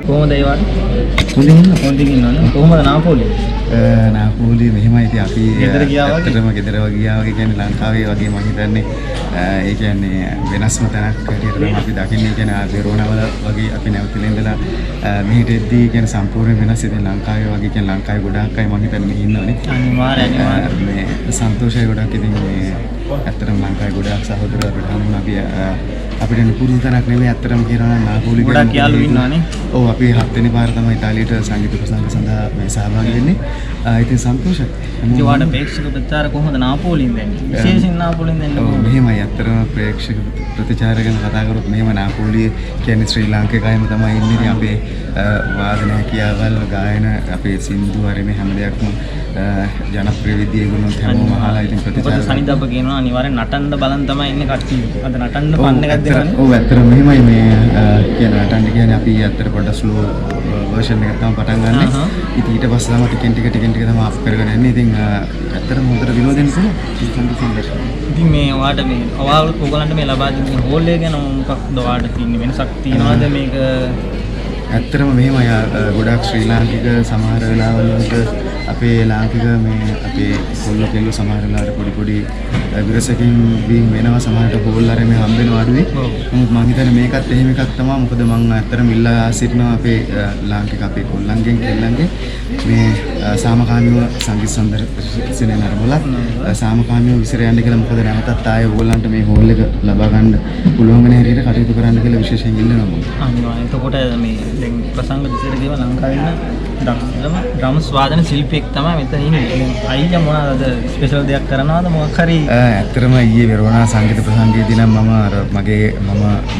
කොහොමද ඒ වාර? හොඳින් ඉන්නවනේ. කොහොමද නාපෝලි? නාපෝලි මෙහෙමයි ඉතින් අපි ගෙදර ගියා වගේ. ඇත්තටම ගෙදර ගියා වගේ කියන්නේ ලංකාවේ වගේ මම හිතන්නේ ඒ කියන්නේ වෙනස්ම තැනක් හැටියට තමයි අපි දකින්නේ. කියන්නේ වෙරෝනාවල වගේ අපි නැවතිලා ඉඳලා මෙහෙට එද්දී කියන්නේ සම්පූර්ණ වෙනස්. ඉතින් ලංකාවේ වගේ කියන්නේ ලංකාවේ ගොඩාක් අය මම හිතන්නේ මෙහි ඉන්නවනේ. අනිවාර්යයෙන් මේ සන්තෝෂයි ගොඩක්. ඉතින් මේ ඇත්තටම ලංකාවේ ගොඩාක් සහෝදරයෝ අපිට හම්බුණා. අපිට පුරුදු තැනක් නෙමෙයි ඇත්තටම කියනවා නම් නාපෝලි ගොඩක් යාළුවෝ ඉන්නවනේ. ඔව් අපි 7 වෙනි පාර තමයි ඉතාලියට සංගීත ප්‍රසංග සඳහා මේ සහභාගී වෙන්නේ. ඉතින් සන්තෝෂයි. ඉතින් වාට ප්‍රේක්ෂක ප්‍රතිචාර කොහොමද නාපෝලියෙන් දෙන්නේ? විශේෂයෙන් නාපෝලියෙන් දෙන්නේ. ඔව් මෙහෙමයි ඇත්තටම ප්‍රේක්ෂක ප්‍රතිචාර ගැන කතා කරොත් මෙහෙම නාපෝලිය කියන්නේ ශ්‍රී ලාංකිකයම තමයි ඉන්නේ. ඉතින් අපේ වාදන හැකියාවල් ගායන අපේ සින්දු හරිනේ හැම දෙයක්ම ජනප්‍රිය විදිහේ ගුණොත් හැමෝම අහලා ඉතින් ප්‍රතිචාර සනිදබ්බ කියනවා අනිවාර්යෙන් නටන්න බලන් තමයි ඉන්නේ කට්ටිය. අද නටන්න පන්න එකක් දෙනවනේ. ඔව් ඇත්තටම මෙහෙමයි මේ කියන නටන්න කියන්නේ අපි ඇත්තට පොඩ්ඩක් ස්ලෝ වර්ෂන් එකක් තමයි පටන් ගන්නෙ. ඉතින් ඊට පස්සේ තමයි ටිකෙන් ටික තමයි අප් කරගෙන යන්නේ. ඉතින් ඇත්තටම හොඳට විනෝදෙන්න පුළුවන්. ඉතින් මේ ඔයාලට මේ ඔයගලන්ට මේ ලබා දෙන හෝල් එක ගැන මොකක්ද ඔයාලට තියෙන්නේ වෙනසක් තියනවද මේක? ඇත්තටම මෙහෙමයි ගොඩාක් ශ්‍රී ලාංකික සමහර වෙලාවල් වලට අපේ ලාංකික මේ අපේ කොල්ල කෙල්ල සමහර වෙලාවට පොඩි විරසකින් බීම් වෙනවා සමහරට හෝල් අර මේ හම්බ වෙනවා අඩුයි. නමුත් මම හිතන්නේ මේකත් එහෙම එකක් තමයි. මොකද මම ඇත්තටම ඉල්ලා සිටිනවා අපේ ලාංකික අපේ කොල්ලන්ගෙන් කෙල්ලන්ගෙන් මේ සාමකාමීව සංගීත සම්දර්ශනය නරඹලා සාමකාමීව විසිර යන්න කියලා. මොකද නැවතත් ආයේ ඕගොල්ලන්ට මේ හෝල් එක ලබා ගන්න පුළුවන් වෙන හැටියට කටයුතු කරන්න කියලා විශේෂයෙන් ඉල්ලනවා මම. අනිවාර්යයෙන්. එතකොට මේ දැන් ප්‍රසංග දිසට ගියම ලංකාවේ ඉන්න ඩ්‍රම්ස් වාදන ශිල්පියෙක් තමයි මෙතන ඉන්නේ. අයියා මොනවාද ස්පෙෂල් දෙයක් කරනවද මොකක් හරි? ඇත්තටම ඊයේ වෙරෝනා සංගීත ප්‍රසංගයේදී නම් මම මගේ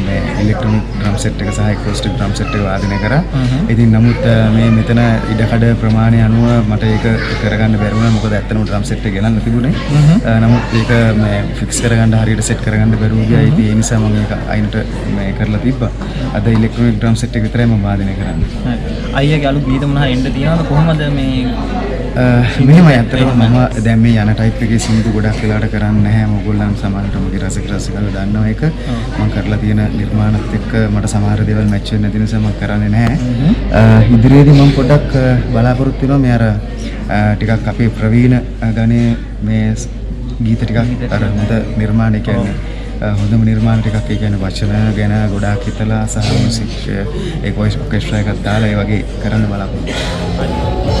මේ ඉලෙක්ට්‍රොනික ඩ්‍රම් සෙට් එක සහ ඇකොස්ටික් ඩ්‍රම් සෙට් එක වාදනය කරා. ඉතින් නමුත් මේ මෙතන ඉඩකඩ ප්‍රමාණය අනුව මට ඒක කරගන්න බැරි වුණා. මොකද ඇත්තටම ඩ්‍රම් සෙට් එක ගෙනල්ලා තිබුණේ. නමුත් ඒක මේ ෆික්ස් කරගන්න හරියට සෙට් කරගන්න බැරුව ගියා. ඉතින් ඒ නිසා මම ඒක අයින්ට මේ කරලා තිබ්බා. අද ඉලෙක්ට්‍රොනික ඩ්‍රම් සෙට් එක විතරයි මම වාදනය කරන්නේ. අයියාගේ අලුත් ගීත මොනවා එන්න තියෙනවද කොහොමද මේ? මෙහෙමයි ඇත්තටම මම දැන් මේ යන ටයිප් එකේ සින්දු ගොඩක් වෙලාට කරන්නේ නැහැ. මොගොල්ලන් සමහරට මගේ රසිකයෝ දන්නවා ඒක. මම කරලා තියෙන නිර්මාණත් එක්ක මට සමහර දේවල් මැච් වෙන්නේ නැති නිසා මම කරන්නේ නැහැ. ඉදිරියේදී මම පොඩ්ඩක් බලාපොරොත්තු වෙනවා මේ අර ටිකක් අපේ ප්‍රවීණ ගණේ මේ ගීත ටිකක් අර හොඳ නිර්මාණ කියන්නේ හොඳම නිර්මාණ ටිකක් ඒ කියන්නේ වචන ගැන ගොඩාක් හිතලා සහ මියුසික් ඒ වොයිස් ඔකෙස්ට්‍රා එකක් දාලා ඒ වගේ කරන්න බලාපොරොත්තු වෙනවා.